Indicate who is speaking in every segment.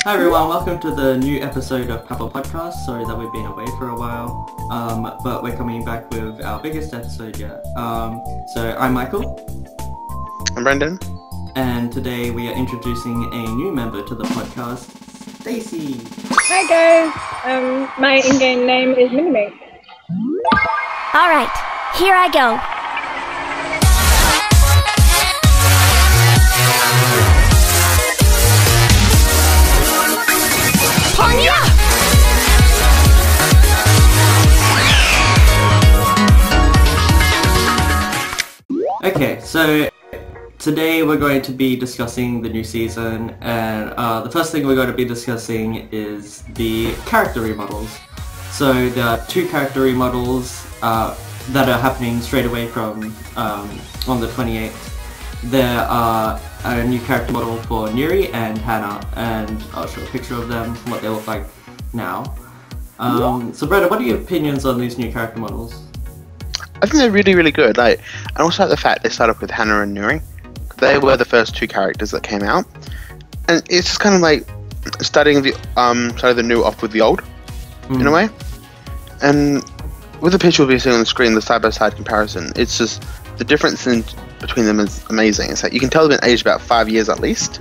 Speaker 1: Hi everyone, welcome to the new episode of Papel podcast. Sorry that we've been away for a while, but we're coming back with our biggest episode yet. So I'm Michael.
Speaker 2: I'm Brendan.
Speaker 1: And today we are introducing a new member to the podcast, Stacy.
Speaker 3: Hi guys, my in-game name is Minimate.
Speaker 4: Alright, here I go.
Speaker 1: Okay, so today we're going to be discussing the new season, and the first thing we're going to be discussing is the character remodels. So there are two character remodels that are happening straight away from on the 28th. There are a new character model for Nuri and Hannah, and I'll show a picture of them, what they look like now. So Brenda, what are your opinions on these new character models?
Speaker 2: I think they're really, really good. Like, and also like the fact they start off with Hannah and Nuri. They were the first two characters that came out, and it's just kind of like starting the new off with the old, in a way. And with the picture we'll be seeing on the screen, the side-by-side comparison, it's just the difference between them is amazing. It's like you can tell they've been aged about 5 years at least.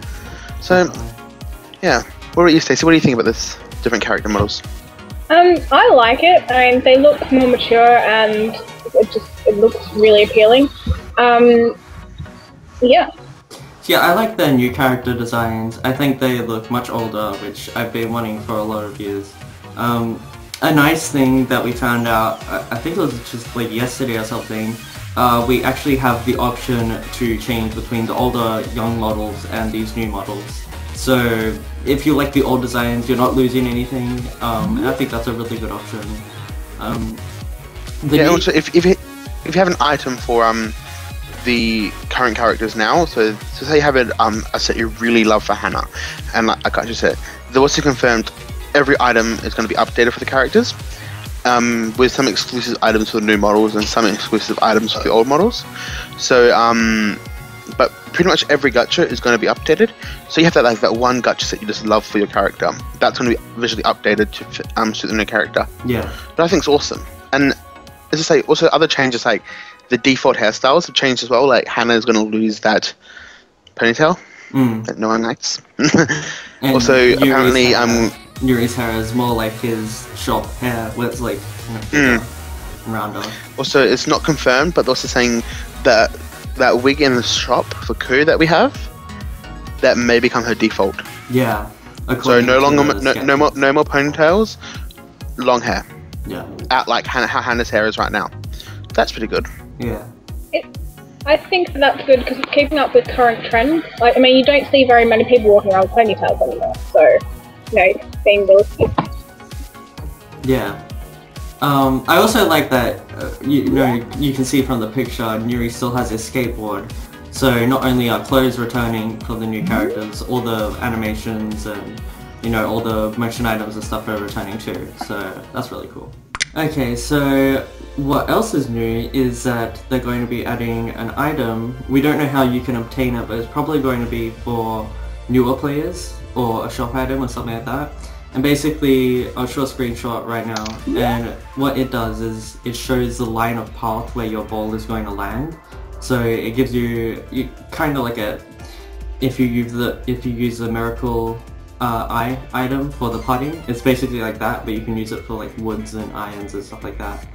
Speaker 2: So, yeah. What about you, Stacey? What do you think about this different character models?
Speaker 3: I like it. I mean, they look more mature and it looks really appealing. Yeah.
Speaker 1: Yeah, I like their new character designs. I think they look much older, which I've been wanting for a lot of years. A nice thing that we found out, I think it was just like yesterday or something, we actually have the option to change between the older young models and these new models. So if you like the old designs, you're not losing anything, and I think that's a really good option.
Speaker 2: Also, if you have an item for the current characters now, so say you have a set you really love for Hannah, and like I just said, they also confirmed every item is going to be updated for the characters, with some exclusive items for the new models and some exclusive items for the old models. So but pretty much every gacha is going to be updated. So you have that one gacha that you just love for your character. That's going to be visually updated to suit the new character.
Speaker 1: Yeah.
Speaker 2: But I think it's awesome. And as I say, also other changes like the default hairstyles have changed as well. Like Hannah is going to lose that ponytail that no one likes. Also, apparently,
Speaker 1: Nuri's hair is more like his short hair, where it's like rounder.
Speaker 2: Also, it's not confirmed, but they're also saying that that wig in the shop for Ku that we have, that may become her default.
Speaker 1: Yeah.
Speaker 2: So no more ponytails, long hair.
Speaker 1: Yeah.
Speaker 2: Out like how Hannah's hair is right now. That's pretty good.
Speaker 1: Yeah.
Speaker 3: I think that's good because it's keeping up with current trends. Like, I mean, you don't see very many people walking around with ponytails anymore, so being realistic.
Speaker 1: Yeah. I also like that, you can see from the picture, Nuri still has his skateboard. So not only are clothes returning for the new characters, all the animations and, all the motion items and stuff are returning too. So that's really cool. Okay, so what else is new is that they're going to be adding an item. We don't know how you can obtain it, but it's probably going to be for newer players or a shop item or something like that. And basically, I'll show a screenshot right now, and what it does is it shows the line of path where your ball is going to land. So it gives you kind of like if you use the miracle eye item for the putting, it's basically like that, but you can use it for like woods and irons and stuff like that.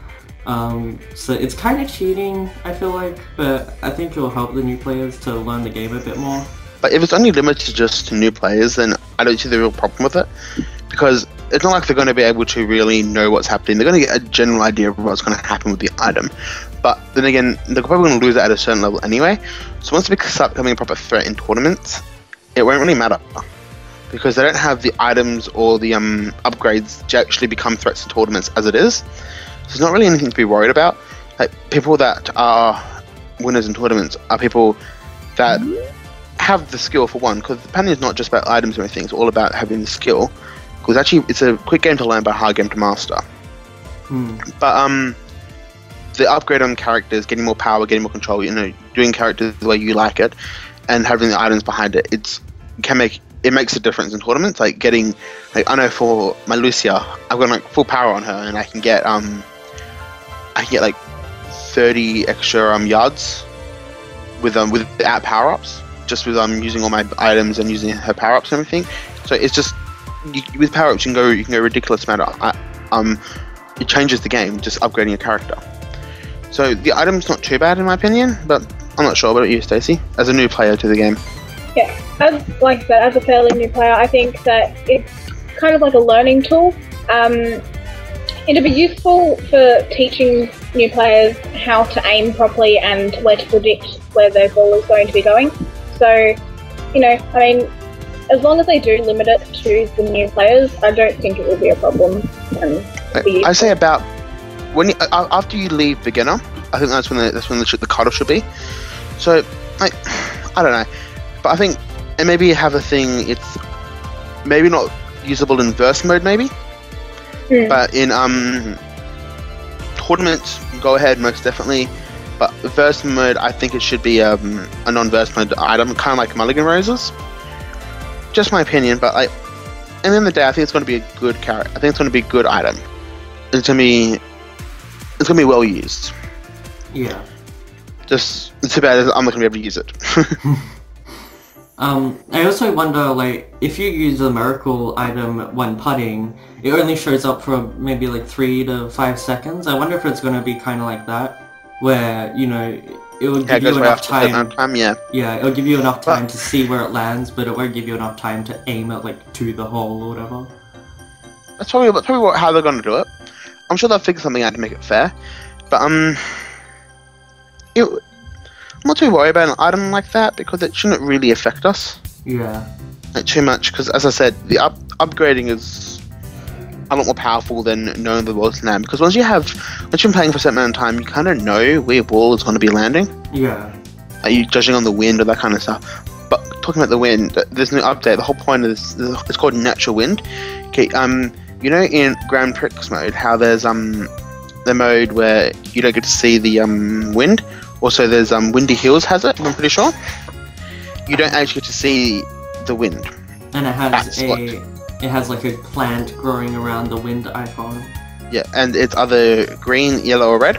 Speaker 1: So it's kind of cheating, I feel like, but I think it will help the new players to learn the game a bit more.
Speaker 2: But if it's only limited just to new players, then I don't see the real problem with it, because it's not like they're going to be able to really know what's happening. They're going to get a general idea of what's going to happen with the item, but then again, they're probably going to lose it at a certain level anyway. So once they start becoming a proper threat in tournaments, it won't really matter, because they don't have the items or the upgrades to actually become threats in tournaments as it is. So there's not really anything to be worried about. Like, people that are winners in tournaments are people that have the skill, for one, because the pattern is not just about items or anything, it's all about having the skill, because actually it's a quick game to learn but a hard game to master. But the upgrade on characters, getting more power, getting more control, doing characters the way you like it, and having the items behind it, can make it makes a difference in tournaments. Like getting, like I know for my Lucia, I've got like full power on her, and I can get like 30 extra yards without power ups, just with using all my items and using her power ups and everything. So it's just with power ups you can go ridiculous amount of it changes the game, just upgrading your character. So the item's not too bad in my opinion, but I'm not sure about you, Stacey, as a new player to the game.
Speaker 3: Yeah, like I said, as a fairly new player, I think that it's kind of like a learning tool. It'd be useful for teaching new players how to aim properly and where to predict where their ball is going to be going. So, you know, I mean, as long as they do limit it to the new players, I don't think it will be a problem.
Speaker 2: I say about when after you leave beginner, I think that's when the cutoff should be. So, like, I don't know, but I think, and maybe you have a thing. It's maybe not usable in verse mode, maybe, but in tournaments, go ahead, most definitely. But verse mode, I think it should be a non-verse mode item, kind of like Mulligan Roses. Just my opinion, but at the end of the day, I think it's going to be a good character. I think it's going to be a good item. It's going to be well used.
Speaker 1: Yeah.
Speaker 2: Just too bad I'm not going to be able to use it.
Speaker 1: I also wonder, like, if you use a miracle item when putting, it only shows up for maybe like 3 to 5 seconds. I wonder if it's going to be kind of like that, where, you know, it will give you enough time.
Speaker 2: Yeah,
Speaker 1: it'll give you enough time to see where it lands, but it won't give you enough time to aim it, like, to the hole or whatever.
Speaker 2: That's probably how they're going to do it. I'm sure they'll figure something out to make it fair, but I'm not too worried about an item like that because it shouldn't really affect us.
Speaker 1: Yeah.
Speaker 2: Like, too much, because as I said, the upgrading is a lot more powerful than knowing the ball's land. Because once you've been playing for a certain amount of time, you kind of know where your ball is going to be landing.
Speaker 1: Yeah.
Speaker 2: Are you judging on the wind or that kind of stuff? But talking about the wind, there's no update. The whole point of this, it's called natural wind. Okay, you know in Grand Prix mode how there's the mode where you don't get to see the wind. Also, there's Windy Hills has it. I'm pretty sure. You don't actually get to see the wind.
Speaker 1: And it has like a plant growing around the wind icon.
Speaker 2: Yeah, and it's either green, yellow, or red.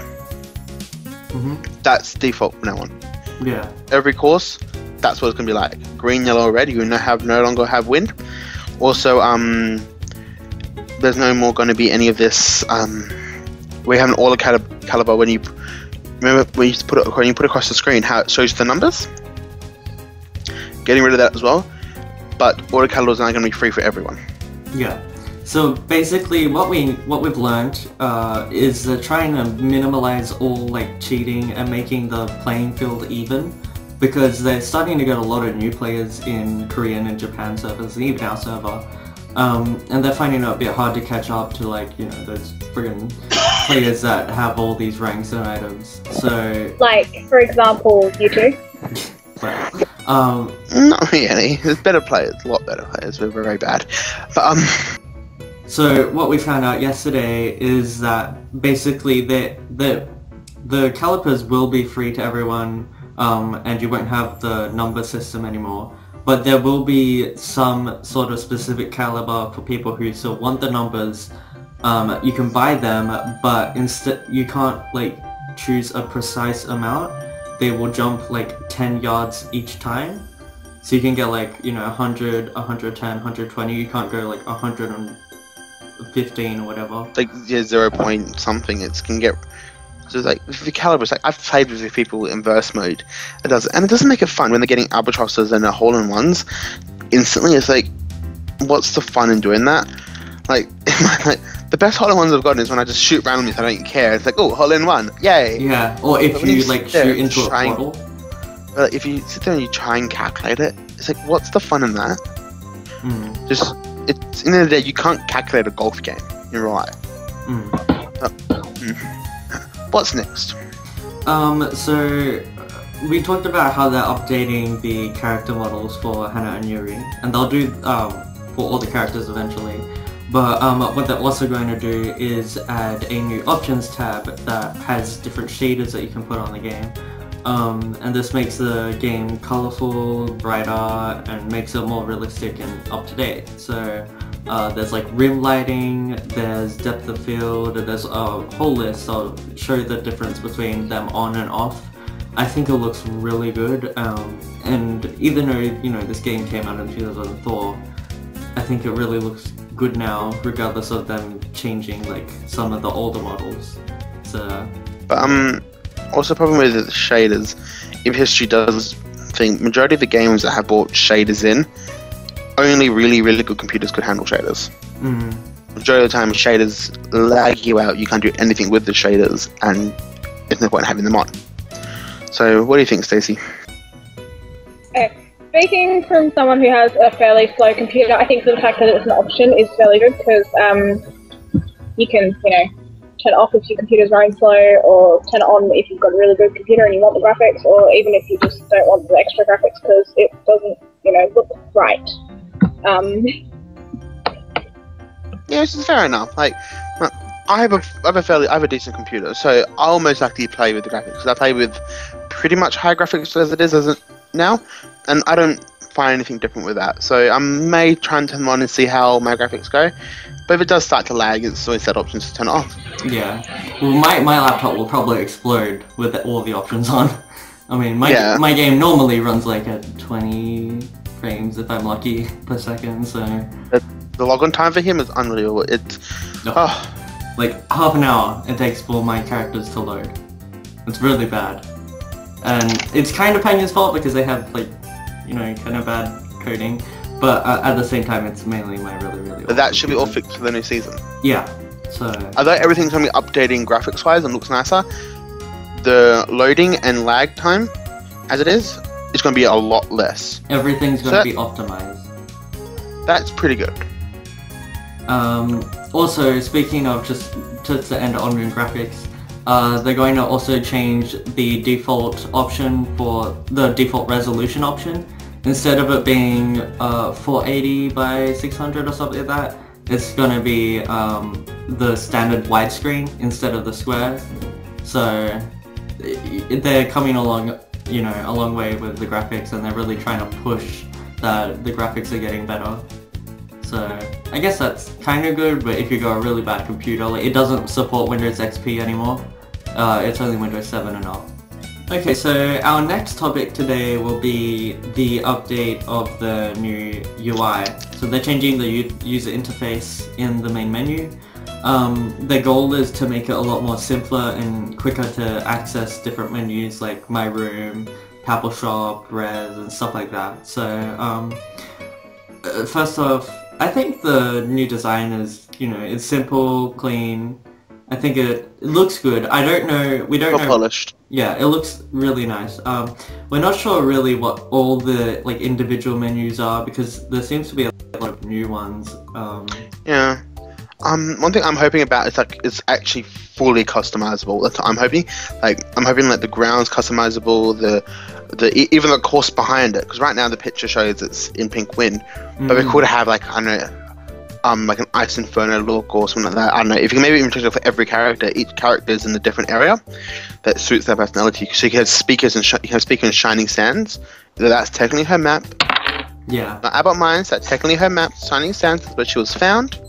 Speaker 2: That's default from now on.
Speaker 1: Yeah.
Speaker 2: Every course, that's what it's gonna be like. Green, yellow, or red. You no longer have wind. Also, there's no more going to be any of this. We have an auto caliber when you remember when you put it across the screen how it shows the numbers. Getting rid of that as well. But auto calibers are now going to be free for everyone.
Speaker 1: Yeah. So basically, what we've learned is trying to minimize all like cheating and making the playing field even, because they're starting to get a lot of new players in Korean and Japan servers, and even our server. And they're finding it a bit hard to catch up to, like, you know, those friggin' players that have all these ranks and items. So,
Speaker 3: like, for example, you two.
Speaker 1: Well,
Speaker 2: not really. There's better players, a lot better players. We're very bad, but
Speaker 1: So what we found out yesterday is that basically the calipers will be free to everyone, and you won't have the number system anymore. But there will be some sort of specific caliber for people who still want the numbers. You can buy them, but instead you can't like choose a precise amount. They will jump like 10 yards each time. So you can get like, you know, 100, 110, 120. You can't go like 115 or whatever.
Speaker 2: Like, yeah, 0 point something. It can get. So it's like the calibers. Like, I've played with people in verse mode. It doesn't make it fun when they're getting albatrosses and hole-in-ones. Instantly, it's like, what's the fun in doing that? Like, the best hole-in-ones I've gotten is when I just shoot randomly, so I don't care. It's like, oh, hole-in-one, yay!
Speaker 1: Yeah, or if you like shoot into a portal.
Speaker 2: But if you sit there and you try and calculate it, it's like, what's the fun in that? Just, it's in the end of the day, you can't calculate a golf game in real life. What's next?
Speaker 1: So we talked about how they're updating the character models for Hana and Yuri, and they'll do for all the characters eventually. But what they're also going to do is add a new options tab that has different shaders that you can put on the game. and this makes the game colorful, brighter, and makes it more realistic and up to date. So there's like rim lighting, there's depth of field, and there's a whole list. I'll show you the difference between them on and off. I think it looks really good, and even though this game came out in 2004, I think it really looks good now, regardless of them changing like some of the older models. So,
Speaker 2: but also problem with the shaders, if history does think majority of the games that have brought shaders in, only really good computers could handle shaders. Majority of the time shaders lag you out, you can't do anything with the shaders, and there's no point in having them on. So what do you think, Stacey?
Speaker 3: Speaking from someone who has a fairly slow computer, I think the fact that it's an option is fairly good, because you can, turn it off if your computer's running slow, or turn it on if you've got a really good computer and you want the graphics, or even if you just don't want the extra graphics because it doesn't, look right.
Speaker 2: Yeah, this is fair enough. Like, I have a decent computer, so I'll most likely play with the graphics, because I play with pretty much high graphics as it is now, and I don't find anything different with that. So I may try and turn them on and see how my graphics go. But if it does start to lag, it's always set options to turn it off.
Speaker 1: Yeah. Well, my laptop will probably explode with all the options on. I mean, my game normally runs like at 20 frames if I'm lucky per second, so...
Speaker 2: The logon time for him is unreal. It's...
Speaker 1: Like, half an hour it takes for my characters to load. It's really bad. And it's kind of Penya's fault because they have, like, kind of bad coding. But at the same time, it's mainly my really
Speaker 2: But that should be all fixed for the new season.
Speaker 1: Yeah, so...
Speaker 2: Although everything's going to be updating graphics-wise and looks nicer, the loading and lag time, as it is going to be a lot less.
Speaker 1: Everything's going to be optimized.
Speaker 2: That's pretty good.
Speaker 1: Also, speaking of just to end on graphics, they're going to also change the default option for the default resolution option. Instead of it being 480 by 600 or something like that, it's going to be the standard widescreen instead of the square. So they're coming along, a long way with the graphics, and they're really trying to push that the graphics are getting better. So I guess that's kind of good, but if you got a really bad computer, like, it doesn't support Windows XP anymore. It's only Windows 7 and up. Okay, so our next topic today will be the update of the new UI. So they're changing the user interface in the main menu. Their goal is to make it a lot more simpler and quicker to access different menus like My Room, Papel Shop, Res, and stuff like that. So first off, I think the new design is, it's simple, clean. I think it looks good. I don't know, we don't know.
Speaker 2: Polished.
Speaker 1: Yeah, it looks really nice. We're not sure really what all the individual menus are, because there seems to be a lot of new ones.
Speaker 2: Yeah. One thing I'm hoping about is it's actually fully customizable. That's what I'm hoping. I'm hoping the ground's customizable, even the course behind it. Because right now the picture shows it's in Pink Wind, but we could have like an Ice Inferno look or something like that. I don't know. If you can maybe even change it for every character, each character is in a different area that suits their personality. So you can have speakers and in Shining Sands. That's technically her map.
Speaker 1: Yeah.
Speaker 2: Now, Abbott Mines, that's technically her map. Shining Sands is where she was found.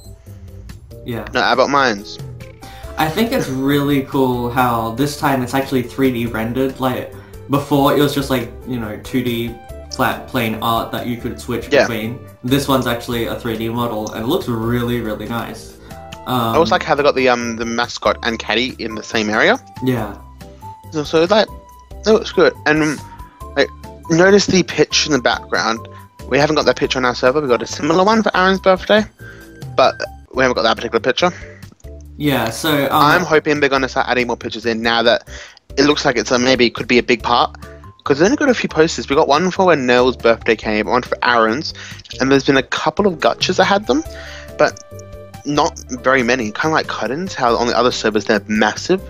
Speaker 1: Yeah.
Speaker 2: No, Abbott Mines.
Speaker 1: I think it's really cool how this time it's actually 3D rendered. Like, before it was just 2D flat plain art that you could switch between. This one's actually a 3D model, and it looks really nice.
Speaker 2: I also like how they got the mascot and Caddy in the same area.
Speaker 1: Yeah.
Speaker 2: So that looks good. And notice the picture in the background. We haven't got that picture on our server. We got a similar one for Aaron's birthday, but we haven't got that particular picture.
Speaker 1: Yeah. So
Speaker 2: I'm hoping they're going to start adding more pictures in now that it looks like it's maybe could be a big part. Because they only got a few posters. We got one for when Nell's birthday came, one for Aaron's, and there's been a couple of gutchas that had them, but not very many. Kind of like Cuttins, how on the other servers they're massive,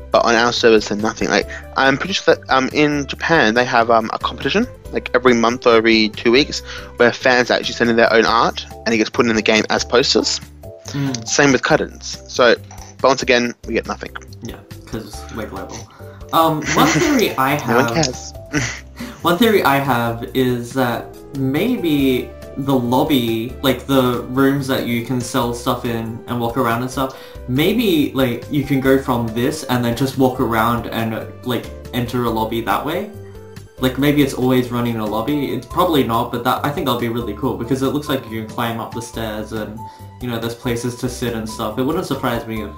Speaker 2: but on our servers they're nothing. I'm pretty sure that in Japan they have a competition, every month or every 2 weeks, where fans actually send in their own art, and it gets put in the game as posters. Same with Cuttins. So, but once again, we get nothing.
Speaker 1: Yeah, because we're global. One theory I
Speaker 2: No one
Speaker 1: have.
Speaker 2: cares.
Speaker 1: One theory I have is that maybe the lobby, like the rooms that you can sell stuff in and walk around and stuff, maybe like you can go from this and then just walk around and like enter a lobby that way. Like maybe it's always running in a lobby. It's probably not, but I think that'll be really cool because it looks like you can climb up the stairs and you know there's places to sit and stuff. It wouldn't surprise me if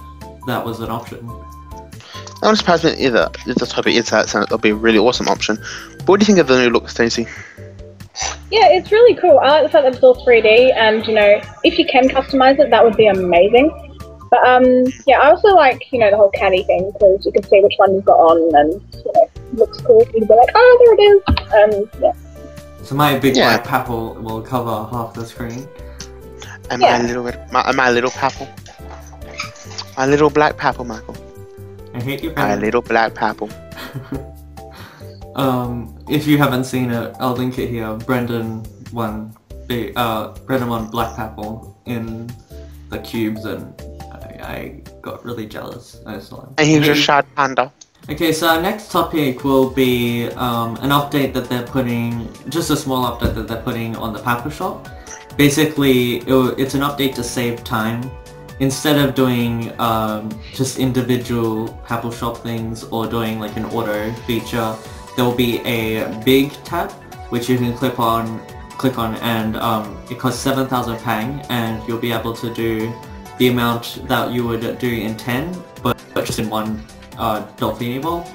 Speaker 1: that was an option.
Speaker 2: That wouldn't surprise me either. If the topic is that, so it'll be a really awesome option. But what do you think of the new look, Stacey?
Speaker 3: Yeah, it's really cool. I like the fact that it's all 3D, and you know, if you can customize it, that would be amazing. But yeah, I also like the whole caddy thing because you can see which one you've got on, and it looks cool. You can be like, oh, there it is. Yeah.
Speaker 1: So my big black Papel will cover half the screen.
Speaker 2: And my little Papel. My little black Papel, Michael.
Speaker 1: I hate you,
Speaker 2: My little black Papel.
Speaker 1: If you haven't seen it, I'll link it here. Brendan won Black Papel in the cubes, and I got really jealous. I saw him.
Speaker 2: And he was a shy panda.
Speaker 1: Okay, so our next topic will be an update that they're putting, just a small update that they're putting on the Papel shop. Basically, it's an update to save time. Instead of doing just individual Papel shop things or doing like an auto feature, there will be a big tab which you can click on, and it costs 7,000 pang, and you'll be able to do the amount that you would do in 10, but just in one Dolphini ball.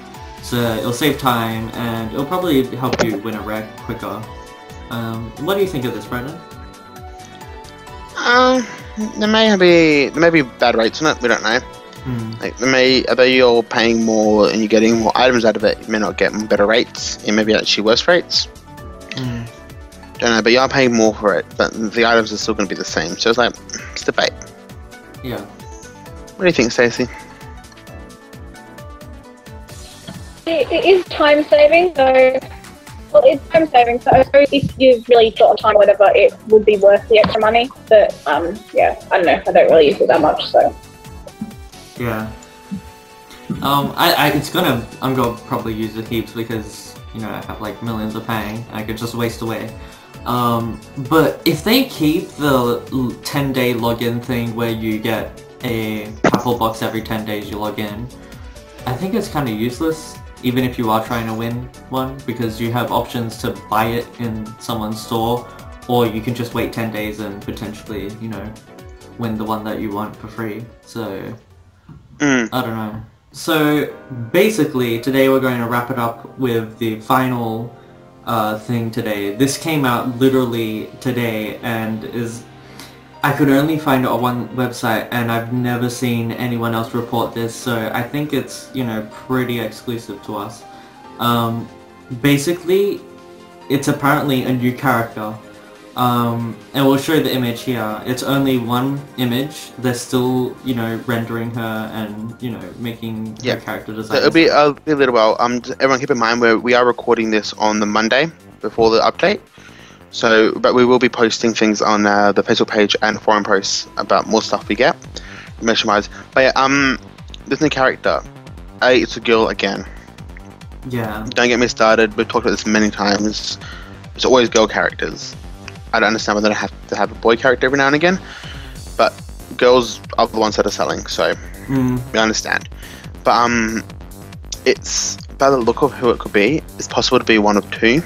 Speaker 1: So it'll save time and it'll probably help you win a wreck quicker. What do you think of this, Brendan?
Speaker 2: There may be bad rates on it. We don't know. Like although you're paying more and you're getting more items out of it, you may not get better rates. It may be actually worse rates. Don't know, but you are paying more for it, but the items are still going to be the same. So it's like it's debate.
Speaker 1: Yeah.
Speaker 2: What do you think, Stacey?
Speaker 3: It is time saving, so it's time saving. So I suppose if you've really got on time or whatever, it would be worth the extra money. But yeah, I don't know. I don't really use it that much, so.
Speaker 1: Yeah. I'm gonna probably use it heaps because I have like millions of paying. I could just waste away. But if they keep the 10-day login thing where you get a Papel box every 10 days you log in, I think it's kind of useless, even if you are trying to win one, because you have options to buy it in someone's store, or you can just wait 10 days and potentially, win the one that you want for free. So, I don't know. So, basically, today we're going to wrap it up with the final thing today. This came out literally today and I could only find it on one website, and I've never seen anyone else report this, so I think it's, pretty exclusive to us. Basically, it's apparently a new character. And we'll show the image here. It's only one image. They're still, rendering her and, making her character design.
Speaker 2: So it'll be a little while. Everyone keep in mind we are recording this on the Monday before the update. So, but we will be posting things on the Facebook page and forum posts about more stuff we get, information-wise. But yeah, this new character, it's a girl again.
Speaker 1: Yeah.
Speaker 2: Don't get me started. We've talked about this many times. It's always girl characters. I don't understand whether I have to have a boy character every now and again, but girls are the ones that are selling, so we understand. But it's by the look of who it could be. It's possible to be one of two.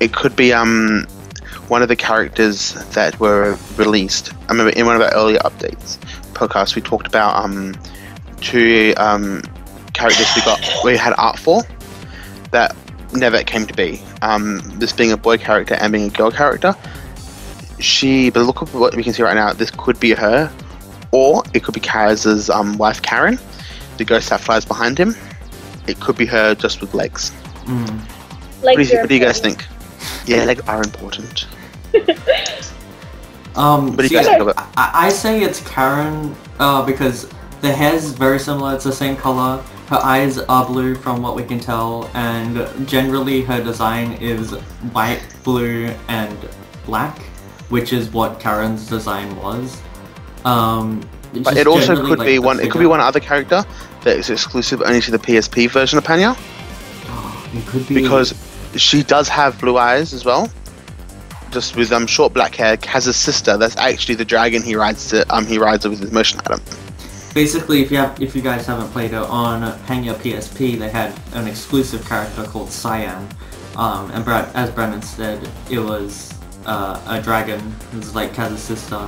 Speaker 2: It could be one of the characters that were released. I remember in one of our earlier updates podcasts we talked about two characters we had art for that never came to be. This being a boy character and being a girl character. By the look of what we can see right now, this could be her, or it could be Kaz's wife Karen, the ghost that flies behind him. It could be her just with legs. What do you guys think? Yeah, legs are important. What do you guys think of it?
Speaker 1: I say it's Karen because the hair's very similar. It's the same color. Her eyes are blue from what we can tell, and generally her design is white, blue, and black, which is what Karen's design was.
Speaker 2: But it also could be one. It could be one other character that it's exclusive only to the PSP version of Panya.
Speaker 1: It could be
Speaker 2: Because she does have blue eyes as well. Just with short black hair, has a sister that's actually the dragon he rides with his motion item.
Speaker 1: basically if you guys haven't played it on Panya PSP, they had an exclusive character called Cyan. And as Brennan said, it was a dragon. It was like Kaz's sister.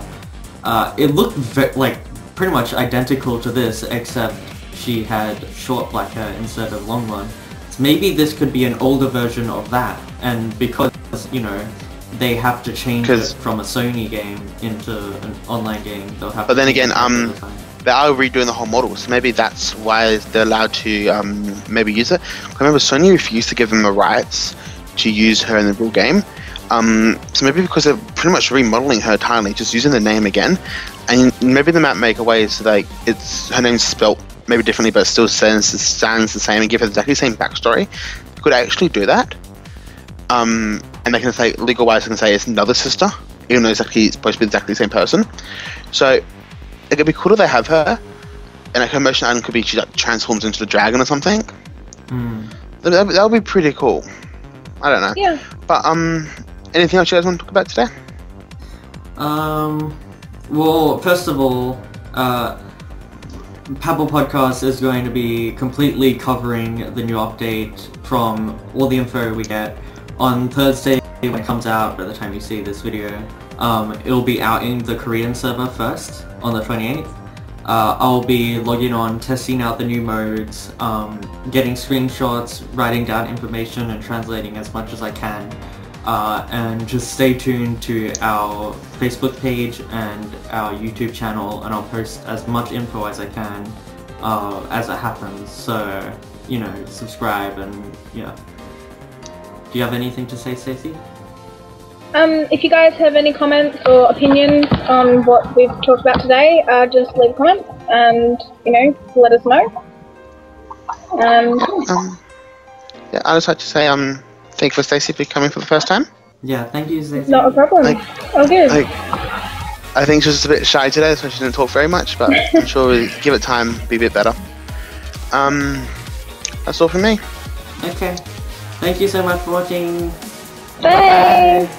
Speaker 1: It looked like pretty much identical to this, except she had short black hair instead of long one. So maybe this could be an older version of that, and because, you know, they have to change it from a Sony game into an online game, they'll have
Speaker 2: But
Speaker 1: to
Speaker 2: then
Speaker 1: change
Speaker 2: again,
Speaker 1: it
Speaker 2: they are redoing the whole model, so maybe that's why they're allowed to maybe use it. I remember Sony refused to give them the rights to use her in the real game. So maybe because they're pretty much remodeling her entirely, just using the name again, and maybe they might make a way so like her name's spelt maybe differently, but it still stands the same and give her exactly the same backstory. They could actually do that. And they can say, legal wise, they can say it's another sister, even though it's supposed to be exactly the same person. So it could be cool if they have her, and like her motion item could be she like transforms into the dragon or something. That would be pretty cool. I don't know.
Speaker 3: Yeah.
Speaker 2: But anything else you guys want to talk about today?
Speaker 1: Well, first of all, Papel Podcast is going to be completely covering the new update from all the info we get on Thursday when it comes out. By the time you see this video, it'll be out in the Korean server first on the 28th. I'll be logging on, testing out the new modes, getting screenshots, writing down information and translating as much as I can. And just stay tuned to our Facebook page and our YouTube channel, and I'll post as much info as I can as it happens. So, you know, subscribe and yeah. Do you have anything to say, Stacey?
Speaker 3: If you guys have any comments or opinions on what we've talked about today, just leave a comment and, you know, let us know.
Speaker 2: Yeah, I'd just like to say thank you for Stacey for coming for the first time.
Speaker 1: Yeah, thank you, Stacey.
Speaker 3: Not a problem. All good.
Speaker 2: I think she was just a bit shy today, so she didn't talk very much, but I'm sure we'll give it time, be a bit better. That's all from me.
Speaker 1: Okay. Thank you so much for watching.
Speaker 3: Bye.
Speaker 1: Bye.